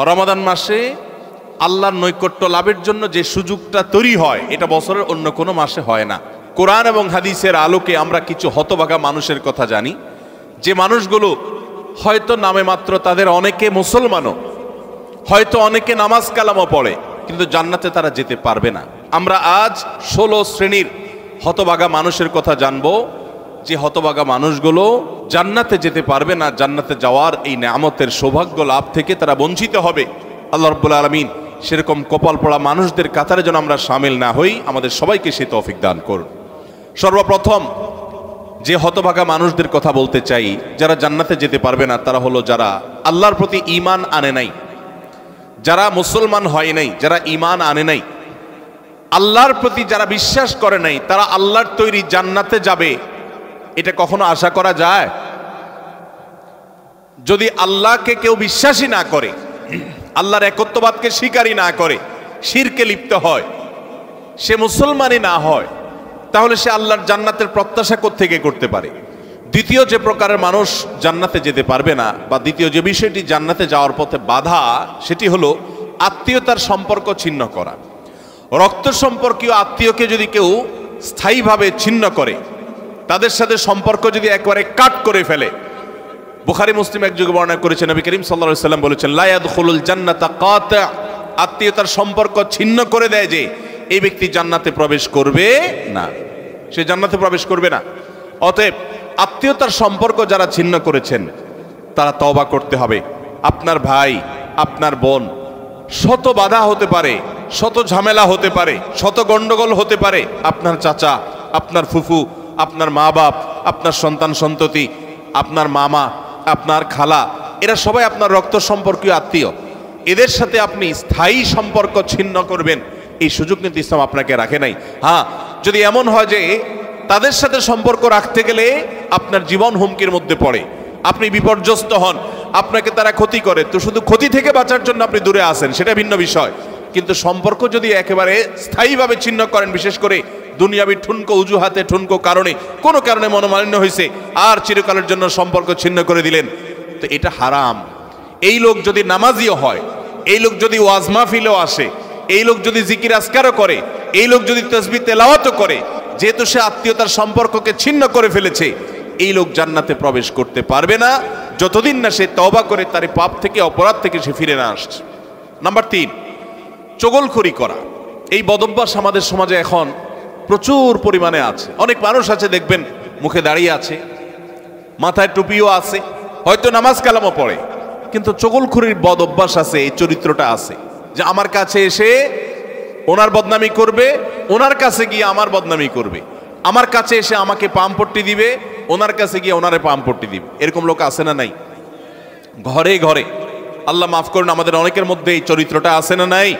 রমাদান মাসে আল্লাহর নৈকট্য লাভের জন্য যে সুযোগটা তৈরি হয় এটা বছরের অন্য কোনো মাসে হয় না। কোরআন এবং হাদিসের আলোকে আমরা কিছু হতভাগা মানুষের কথা জানি, যে মানুষগুলো হয়তো নামে মাত্র, তাদের অনেকে মুসলমানও, হয়তো অনেকে নামাজ কালামও পড়ে, কিন্তু জান্নাতে তারা যেতে পারবে না। আমরা আজ 16 শ্রেণীর হতভাগা মানুষের কথা জানবো, যে হতভাগা মানুষগুলো জান্নাতে যেতে পারবে না। জান্নাতে যাওয়ার এই নেয়ামতের সৌভাগ্য লাভ থেকে তারা বঞ্চিত হবে। আল্লাহ রাব্বুল আলামিন সেরকম কপাল পড়া মানুষদের কাতারে যেন আমরা শামিল না হই, আমাদের সবাইকে সে তৌফিক দান করুন। সর্বপ্রথম যে হতভাগা মানুষদের কথা বলতে চাই, যারা জান্নাতে যেতে পারবে না, তারা হলো যারা আল্লাহর প্রতি ঈমান আনে নাই, যারা মুসলমান হয় নাই, যারা ঈমান আনে নাই, আল্লাহর প্রতি যারা বিশ্বাস করে নাই, তারা আল্লাহর তৈরি জান্নাতে যাবে এটা কখনো আশা করা যায়? যদি আল্লাহকে কেউ বিশ্বাসই না করে, আল্লাহর একত্ববাদকে স্বীকারই না করে, শিরকে লিপ্ত হয়, সে মুসলমানই না হয়, তাহলে সে আল্লাহর জান্নাতের প্রত্যাশা কোত্থেকে করতে পারে? দ্বিতীয় যে প্রকারের মানুষ জান্নাতে যেতে পারবে না, বা দ্বিতীয় যে বিষয়টি জান্নাতে যাওয়ার পথে বাধা, সেটি হলো আত্মীয়তার সম্পর্ক ছিন্ন করা। রক্ত সম্পর্কীয় আত্মীয়কে যদি কেউ স্থায়ীভাবে ছিন্ন করে, তাদের সাথে সম্পর্ক যদি একবারে কাট করে ফেলে, বুখারী মুসলিম এক যুগে বর্ণনা করেছেন, নবী করিম সাল্লাল্লাহু আলাইহি ওয়াসাল্লাম বলেছেন, লা ইয়াদখুলুল জান্নাতা কাতি', আত্মীয়তার সম্পর্ক ছিন্ন করে দেয় যে এই ব্যক্তি জান্নাতে প্রবেশ করবে না, সে জান্নাতে প্রবেশ করবে না। অতএব আত্মীয়তার সম্পর্ক যারা ছিন্ন করেছেন তারা তওবা করতে হবে। আপনার ভাই, আপনার বোন, শত বাধা হতে পারে, শত ঝামেলা হতে পারে, শত গন্ডগোল হতে পারে, আপনার চাচা, আপনার ফুফু, আপনার মা বাপ, আপনার সন্তান সন্ততি, আপনার মামা, আপনার খালা, এরা সবাই আপনার রক্ত সম্পর্কীয় আত্মীয়। এদের সাথে আপনি স্থায়ী সম্পর্ক ছিন্ন করবেন, এই সুযোগ কিন্তু ইসলাম আপনাকে রাখে নাই। হ্যাঁ, যদি এমন হয় যে তাদের সাথে সম্পর্ক রাখতে গেলে আপনার জীবন হুমকির মধ্যে পড়ে, আপনি বিপর্যস্ত হন, আপনাকে তারা ক্ষতি করে, তো শুধু ক্ষতি থেকে বাঁচার জন্য আপনি দূরে আসেন, সেটা ভিন্ন বিষয়। কিন্তু সম্পর্ক যদি একেবারে স্থায়ীভাবে ছিন্ন করেন, বিশেষ করে দুনিয়াবি ঠুনকো অজুহাতে, ঠুনকো কারণে, কোনো কারণে মনোমালিন্য হয়েছে, আর চিরকালের জন্য সম্পর্ক ছিন্ন করে দিলেন, তো এটা হারাম। এই লোক যদি নামাজিও হয়, এই লোক যদি ওয়াজ মাহফিলেও আসে, এই লোক যদি জিকির আজকারও করে, এই লোক যদি তাসবিহ তেলাওয়াতও করে, যেহেতু সে আত্মীয়তার সম্পর্ককে ছিন্ন করে ফেলেছে, এই লোক জান্নাতে প্রবেশ করতে পারবে না যতদিন না সে তওবা করে তার পাপ থেকে, অপরাধ থেকে সে ফিরে না আসছে। নাম্বার 3, চগলখড়ি করা। এই বদভ্যাস আমাদের সমাজে এখন প্রচুর পরিমাণে আছে। অনেক মানুষ আছে দেখবেন মুখে দাঁড়িয়ে আছে, মাথায় টুপিও আছে, হয়তো নামাজ কালামও পড়ে, কিন্তু চগলখড়ির বদ অভ্যাস আছে, এই চরিত্রটা আছে যে আমার কাছে এসে ওনার বদনামি করবে, ওনার কাছে গিয়ে আমার বদনামি করবে, আমার কাছে এসে আমাকে পামপট্টি দিবে, ওনার কাছে গিয়ে ওনারে পামপট্টি দিবে। এরকম লোক আছে না নাই? ঘরে ঘরে। আল্লাহ মাফ করুন, আমাদের অনেকের মধ্যে এই চরিত্রটা আছে না নাই?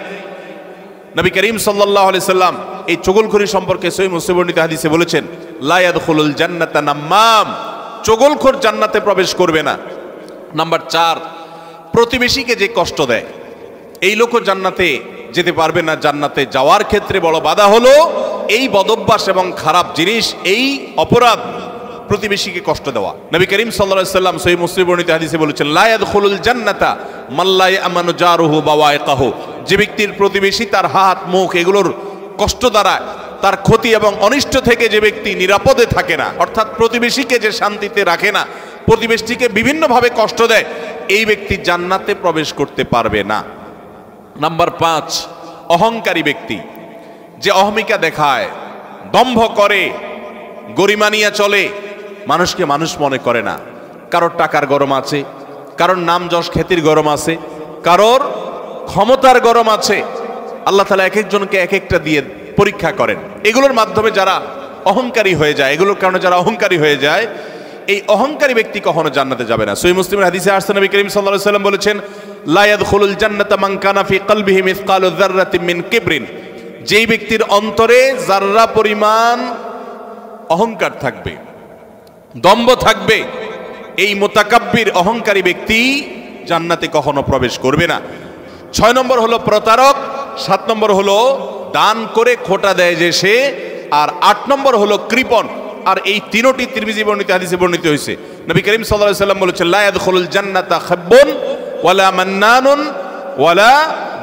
নবী করিম সাল্লাল্লাহু আলাইহি সাল্লাম এই চগলখড়ি সম্পর্কে সহিহ মুসলিম বর্ণিত হাদিসে বলেছেন, লা ইয়াদখুলুল জান্নাতা নাম্মাম, চগলখোর জান্নাতে প্রবেশ করবে না। নাম্বার 4, প্রতিবেশীকে যে কষ্ট দেয়, এই লোকও জান্নাতে যেতে পারবে না। জান্নাতে যাওয়ার ক্ষেত্রে বড় বাধা হলো এই বদভ্যাস এবং খারাপ জিনিস, এই অপরাধ, প্রতিবেশীকে কষ্ট দেওয়া। নবী করিম সাল্লাল্লাহু আলাইহি সাল্লাম সহিহ মুসলিম বর্ণিত হাদিসে বলেছেন, লা ইয়াদখুলুল জান্নাতা মান লা ইয়ামানু জারুহু বাওয়াইকাহু, যে ব্যক্তির প্রতিবেশী তার হাত, মুখ এগুলোর কষ্ট দ্বারা, তার ক্ষতি এবং অনিষ্ট থেকে যে ব্যক্তি নিরাপদে থাকে না, অর্থাৎ প্রতিবেশীকে যে শান্তিতে রাখে না, প্রতিবেশীকে বিভিন্নভাবে কষ্ট দেয়, এই ব্যক্তি জান্নাতে প্রবেশ করতে পারবে না। নাম্বার 5, অহংকারী ব্যক্তি, যে অহমিকা দেখায়, দম্ভ করে, গরিমা নিয়ে চলে, মানুষকে মানুষ মনে করে না। কারোর টাকার গরম আছে, কারোর নাম যশ খ্যাতির গরম আছে, কারোর ক্ষমতার গরম আছে। আল্লাহ তাআলা এক একজনকে এক একটা দিয়ে পরীক্ষা করেন। এগুলোর মাধ্যমে যারা অহংকারী হয়ে যায়, এগুলোর কারণে যারা অহংকারী হয়ে যায়, এই অহংকারী ব্যক্তি কখনো জান্নাতে যাবে না। সহিহ মুসলিমের হাদিসে আসছে, নবী করিম সাল্লাল্লাহু আলাইহি সাল্লাম বলেছেন, লা ইয়াদখুলুল জান্নাতা মান কানা ফি কলবিহি মিসকালু যাররাতিন মিন কিবরিন, যেই ব্যক্তির অন্তরে যাররা পরিমাণ অহংকার থাকবে, দম্ভ থাকবে, এই মুতাকাব্বির অহংকারী ব্যক্তি জান্নাতে কখনো প্রবেশ করবে না। 6 নম্বর হলো প্রতারক, 7 নম্বর হলো দান করে খোটা দেয় যে সে, আর 8 নম্বর হলো কৃপণ। আর এই তিনটি তিরমিজি বর্ণিত হাদিসে বর্ণিত হয়েছে। নবী করিম সাল্লাল্লাহু আলাইহি সাল্লাম বলেছেন, লা ইয়াদখুলুল জান্নাতা খাব্বুন ওয়ালা মান্নানুন ওয়ালা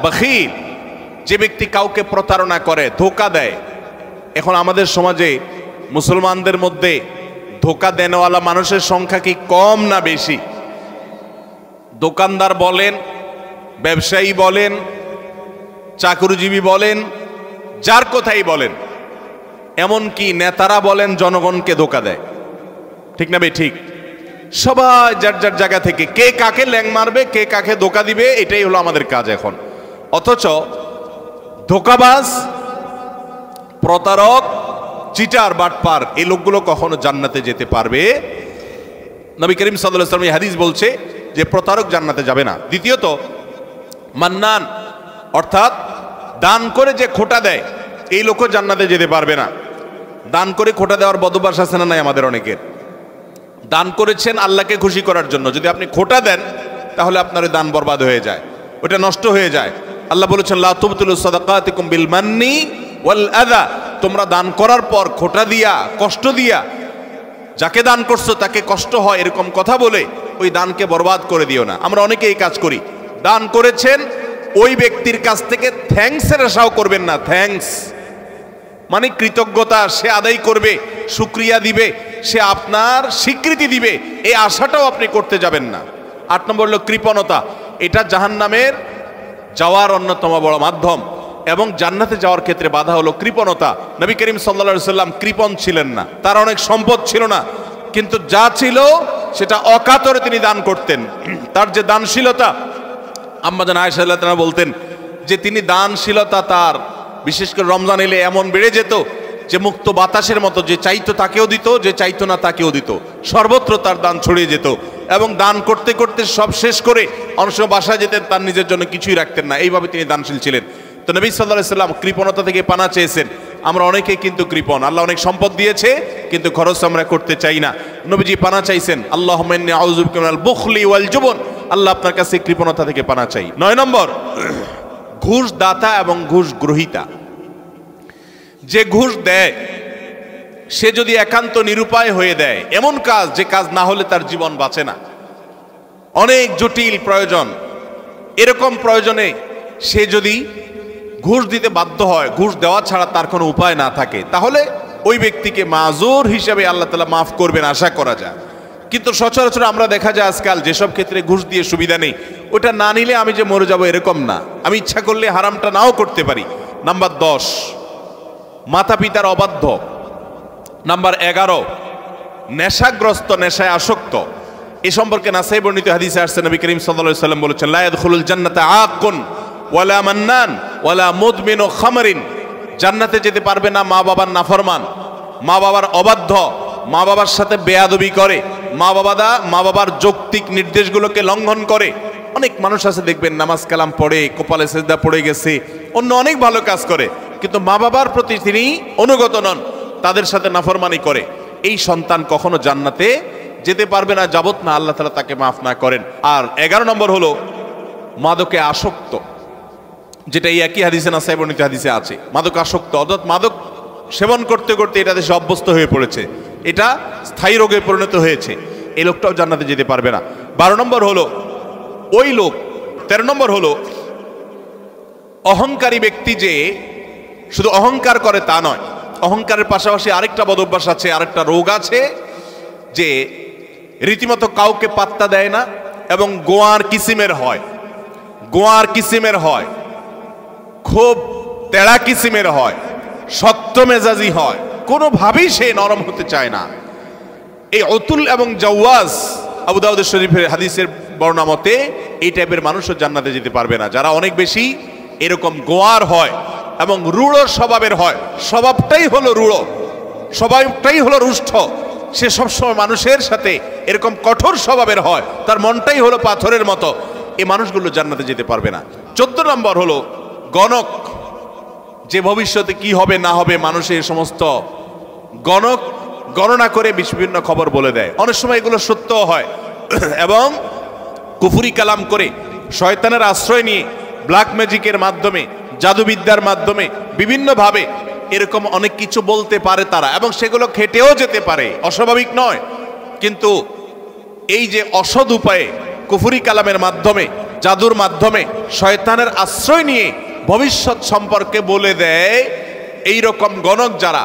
বখিল, যে ব্যক্তি কাউকে প্রতারণা করে, ধোঁকা দেয়। এখন আমাদের সমাজে মুসলমানদের মধ্যে ধোঁকা দেনওয়ালা মানুষের সংখ্যা কি কম না বেশি? দোকানদার বলেন, ব্যবসায়ী বলেন, চাকরিজীবী বলেন, যার কথাই বলেন, এমনকি নেতারা বলেন, জনগণকে ধোঁকা দেয়। ঠিক না বে ঠিক? সবাই যার যার জায়গা থেকে কে কাকে ল্যাং মারবে, কে কাকে ধোঁকা দিবে, এটাই হলো আমাদের কাজ এখন। অথচ ধোঁকাবাজ, প্রতারক, চিটার, বাটপার এই লোকগুলো কখনো জান্নাতে যেতে পারবে? নবী করিম সাল্লাল্লাহু আলাইহি ওয়াসাল্লাম এই হাদিস বলছে যে প্রতারক জান্নাতে যাবে না। দ্বিতীয়ত, মান্নান অর্থাৎ দান করে যে খোটা দেয়, এই লোকও জান্নাতে যেতে পারবে না। দান করে খোটা দেওয়ার বদভ্যাস আছে না নাই আমাদের অনেকের? দান করেছেন আল্লাহকে খুশি করার জন্য, যদি আপনি খোটা দেন তাহলে আপনার ওই দান বরবাদ হয়ে যায়, ওটা নষ্ট হয়ে যায়। আল্লাহ বলেছেন লা তুবতিলু সাদাকাতিকুম বিল মান্নি ওয়াল আযা, তোমরা দান করার পর খোটা দিয়া, কষ্ট দিয়া, যাকে দান করছো তাকে কষ্ট হয় এরকম কথা বলে ওই দানকে বরবাদ করে দিও না। আমরা অনেকে এই কাজ করি। দান করেছেন, ওই ব্যক্তির কাছ থেকে থ্যাঙ্কসের আশাও করবেন না। থ্যাঙ্কস মানে কৃতজ্ঞতা, সে আদায় করবে, শুকরিয়া দিবে, সে আপনার স্বীকৃতি দিবে, এই আশাটাও আপনি করতে যাবেন না। 8 নম্বর হলো কৃপণতা। এটা জাহান্নামের যাওয়ার অন্যতম বড় মাধ্যম, এবং জান্নাতে যাওয়ার ক্ষেত্রে বাধা হলো কৃপণতা। নবী করিম সাল্লাল্লাহু আলাইহি ওয়াসাল্লাম কৃপণ ছিলেন না, তার অনেক সম্পদ ছিল না, কিন্তু যা ছিল সেটা অকাতরে তিনি দান করতেন। তার যে দানশীলতা, আম্মা জান আয়েশা রাদিয়াল্লাহু তাআলা বলতেন যে তিনি দানশীলতা তার বিশেষ করে রমজান এলে এমন বেড়ে যেত যে মুক্ত বাতাসের মতো, যে চাইতো তাকেও দিত, যে চাইতো না তাকেও দিত, সর্বত্র তার দান ছড়িয়ে যেত। এবং দান করতে করতে সব শেষ করে অনেক সময় বাসায় যেতেন, তার নিজের জন্য কিছুই রাখতেন না। এইভাবে তিনি দানশীল ছিলেন। তো নবী সাল্লাল্লাহু আলাইহি ওয়াসাল্লাম কৃপণতা থেকে পানা চেয়েছেন। আমরা অনেকেই কিন্তু কৃপণ, আল্লাহ অনেক সম্পদ দিয়েছে কিন্তু খরচ আমরা করতে চাই না। নবীজি পানা চাইছেন, আল্লাহুম্মা ইন্নী আউযু বিকা মিনাল বুখলি ওয়াল জুবন, আল্লাহ আপনার কাছে কৃপণতা থেকে পানা চাই। 9 নম্বর, ঘুষ দাতা এবং ঘুষ গ্রহীতা। যে ঘুষ দেয় সে যদি একান্ত নিরুপায় হয়ে দেয়, এমন কাজ যে কাজ না হলে তার জীবন বাঁচে না, অনেক জটিল প্রয়োজন, এরকম প্রয়োজনে সে যদি ঘুষ দিতে বাধ্য হয়, ঘুষ দেওয়া ছাড়া তার কোনো উপায় না থাকে, তাহলে ওই ব্যক্তিকে মাজুর হিসেবে আল্লাহ তাআলা মাফ করবেন আশা করা যায়। কিন্তু সচরাচর আমরা দেখা যায় আজকাল যেসব ক্ষেত্রে ঘুষ দিয়ে সুবিধা নেই, ওটা না নিলে আমি যে মরে যাব এরকম না, আমি ইচ্ছা করলে হারামটা নাও করতে পারি। নাম্বার 10, মাতা পিতার অবাধ্য। নাম্বার 11, নেশাগ্রস্ত, নেশায় আসক্ত। এ সম্পর্কে নাসাই বর্ণিত হাদিসে আসছে, নবী করিম সাল্লাল্লাহু আলাইহি ওয়াসাল্লাম বলেছেন লা ইয়াদখুলুল জান্নাতা আকুন ওয়ালা মান্নান ওয়ালা মুদমিনু খামরিন, জান্নাতে যেতে পারবে না মা বাবার নাফরমান, মা বাবার অবাধ্য, মা বাবার সাথে বেয়াদবি করে, মা বাবার যৌক্তিক নির্দেশগুলোকে লঙ্ঘন করে। অনেক মানুষ আছে দেখবেন নামাজ কালাম পড়ে, কপালে সেজদা পড়ে গেছে, অন্য অনেক ভালো কাজ করে, কিন্তু মা বাবার প্রতি তিনি অনুগত নন, তাদের সাথে নাফরমানি করে। এই সন্তান কখনো জান্নাতে যেতে পারবে না যাবত না আল্লাহ তাআলা তাকে মাফ না করেন। আর 11 নম্বর হলো মাদকে আসক্ত, যেটা এই একই হাদিসে নাসাই বর্ণিত হাদিসে আছে। মাদক আসক্ত অর্থাৎ মাদক সেবন করতে করতে এটা দেশে অভ্যস্ত হয়ে পড়েছে, এটা স্থায়ী রোগে পরিণত হয়েছে, এই লোকটাও জান্নাতে যেতে পারবে না। 12 নম্বর হলো ওই লোক। 13 নম্বর হলো অহংকারী ব্যক্তি, যে শুধু অহংকার করে তা নয়, অহংকারের পাশাপাশি আরেকটা বদভ্যাস আছে, আরেকটা রোগ আছে, যে রীতিমতো কাউকে পাত্তা দেয় না এবং গোয়ার কিসিমের হয়, গোয়ার কিসিমের হয়, খুব তেড়া কিসিমের হয়, শক্ত মেজাজি হয়, কোনোভাবেই সে নরম হতে চায় না। এই অতুল এবং জাওয়াজ, আবু দাউদ শরীফের হাদিসের বর্ণনা মতে এই টাইপের মানুষও জান্নাতে যেতে পারবে না, যারা অনেক বেশি এরকম গোয়ার হয় এবং রূঢ় স্বভাবের হয়। স্বভাবটাই হলো রূঢ়, স্বভাবটাই হলো রুষ্ট, সে সবসময় মানুষের সাথে এরকম কঠোর স্বভাবের হয়, তার মনটাই হলো পাথরের মতো, এই মানুষগুলো জান্নাতে যেতে পারবে না। 14 নম্বর হলো গণক, যে ভবিষ্যতে কি হবে না হবে মানুষের সমস্ত গণনা করে বিভিন্ন খবর বলে দেয়। অনেক সময় এগুলো সত্য হয় এবং কুফরি কালাম করে শয়তানের আশ্রয় নিয়ে ব্ল্যাক ম্যাজিকের মাধ্যমে, জাদুবিদ্যার মাধ্যমে বিভিন্নভাবে এরকম অনেক কিছু বলতে পারে তারা, এবং সেগুলো খেটেও যেতে পারে, অস্বাভাবিক নয়। কিন্তু এই যে অসৎ উপায়ে কুফরি কালামের মাধ্যমে, জাদুর মাধ্যমে, শয়তানের আশ্রয় নিয়ে ভবিষ্যৎ সম্পর্কে বলে দেয়, এই রকম গণক যারা,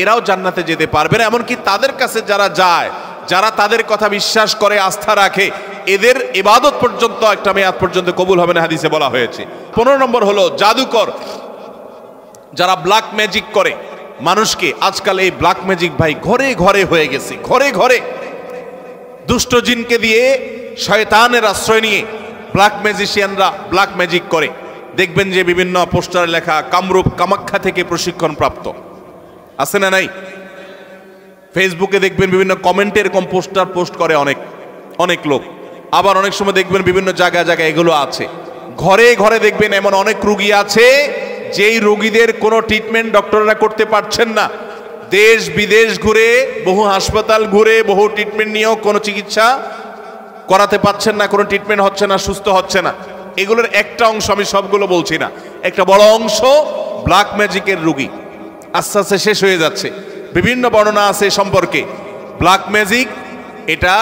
এরাও জান্নাতে যেতে পারবে না। এমনকি তাদের কাছে যারা যায়, যারা তাদের কথা বিশ্বাস করে, আস্থা রাখে, এদের ইবাদত পর্যন্ত একটা মেয়াদ পর্যন্ত কবুল হবে না, হাদিসে বলা হয়েছে। 15 নম্বর হলো জাদুকর, যারা ব্ল্যাক ম্যাজিক করে মানুষকে। আজকাল এই ব্ল্যাক ম্যাজিক ভাই ঘরে ঘরে হয়ে গেছে, ঘরে ঘরে। দুষ্ট জিনকে দিয়ে, শয়তানের আশ্রয় নিয়ে ব্ল্যাক ম্যাজিশিয়ানরা ব্ল্যাক ম্যাজিক করে। দেখবেন যে বিভিন্ন পোস্টারে লেখা কামরূপ কামাখ্যা থেকে প্রশিক্ষণ প্রাপ্ত, আছে না নাই? ফেসবুকে দেখবেন বিভিন্ন কমেন্টে এরকম পোস্টার পোস্ট করে অনেক অনেক লোক। আবার অনেক সময় দেখবেন বিভিন্ন জায়গায় জায়গায় এগুলো আছে। ঘরে ঘরে দেখবেন এমন অনেক রোগী আছে যেই রোগীদের কোনো ট্রিটমেন্ট ডক্টররা করতে পারছেন না। দেশ বিদেশ ঘুরে, বহু হাসপাতাল ঘুরে, বহু ট্রিটমেন্ট নিয়েও কোনো চিকিৎসা করাতে পারছেন না, কোনো ট্রিটমেন্ট হচ্ছে না, সুস্থ হচ্ছে না। এগুলোর একটা অংশ, আমি সবগুলো বলছি না, একটা বড় অংশ ব্ল্যাক ম্যাজিকের রোগী আস্তে আস্তে শেষ হয়ে যাচ্ছে। বিভিন্ন বর্ণনা আছে সম্পর্কে। ব্ল্যাক ম্যাজিক এটা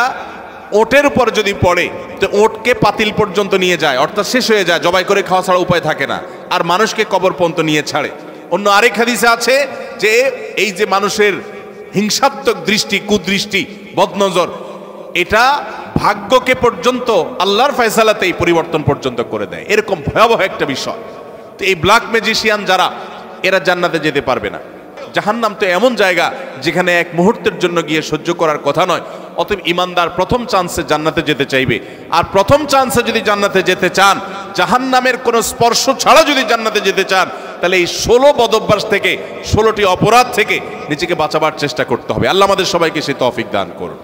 ওটের উপর যদি পড়ে তো ওটকে পাতিল পর্যন্ত নিয়ে যায়, অর্থাৎ শেষ হয়ে যায়, জবাই করে খাওয়া ছাড়া উপায় থাকে না, আর মানুষকে কবর পর্যন্ত নিয়ে ছাড়ে। অন্য আরেক হাদিসে আছে যে এই যে মানুষের হিংসাত্মক দৃষ্টি, কুদৃষ্টি, বদনজর, এটা ভাগ্যকে পর্যন্ত আল্লাহর ফয়সালাতেই পরিবর্তন পর্যন্ত করে দেয়। এরকম ভয়াবহ একটা বিষয়। তো এই ব্ল্যাক ম্যাজিশিয়ান যারা, এরা জান্নাতে যেতে পারবে না। জাহান্নাম তো এমন জায়গা যেখানে এক মুহূর্তের জন্য গিয়ে সহ্য করার কথা নয়। অতএব ইমানদার প্রথম চান্সে জান্নাতে যেতে চাইবে। আর প্রথম চান্সে যদি জান্নাতে যেতে চান, জাহান্নামের কোনো স্পর্শ ছাড়া যদি জান্নাতে যেতে চান, তাহলে এই 16 বদঅভ্যাস থেকে, 16টি অপরাধ থেকে নিজেকে বাঁচাবার চেষ্টা করতে হবে। আল্লাহ আমাদের সবাইকে সেই তৌফিক দান করুন।